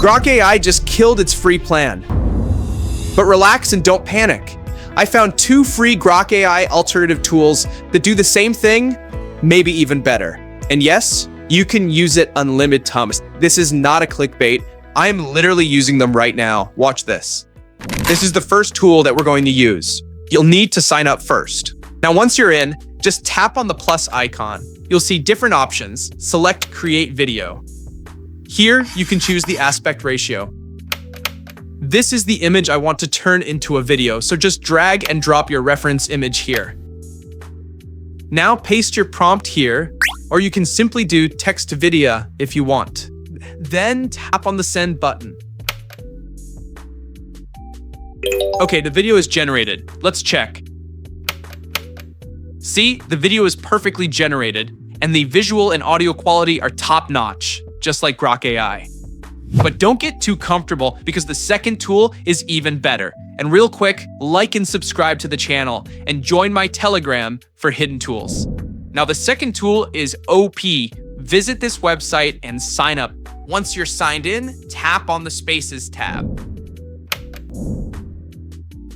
Grok AI just killed its free plan. But relax and don't panic. I found 2 free Grok AI alternative tools that do the same thing, maybe even better. And yes, you can use it unlimited times. This is not a clickbait. I am literally using them right now. Watch this. This is the first tool that we're going to use. You'll need to sign up first. Now, once you're in, just tap on the plus icon. You'll see different options. Select Create Video. Here, you can choose the aspect ratio. This is the image I want to turn into a video, so just drag and drop your reference image here. Now paste your prompt here, or you can simply do text to video if you want. Then tap on the send button. Okay, the video is generated. Let's check. See, the video is perfectly generated, and the visual and audio quality are top-notch, just like Grok AI. But don't get too comfortable because the second tool is even better. And real quick, like and subscribe to the channel and join my Telegram for hidden tools. Now the second tool is OP. Visit this website and sign up. Once you're signed in, tap on the Spaces tab.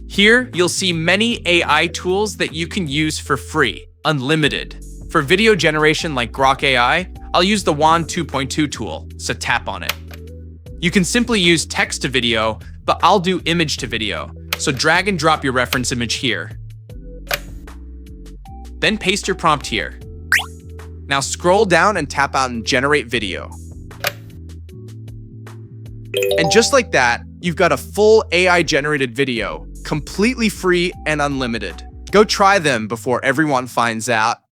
Here, you'll see many AI tools that you can use for free, unlimited. For video generation like Grok AI, I'll use the WAN 2.2 tool, so tap on it. You can simply use text to video, but I'll do image to video, so drag and drop your reference image here. Then paste your prompt here. Now scroll down and tap on Generate Video. And just like that, you've got a full AI-generated video, completely free and unlimited. Go try them before everyone finds out.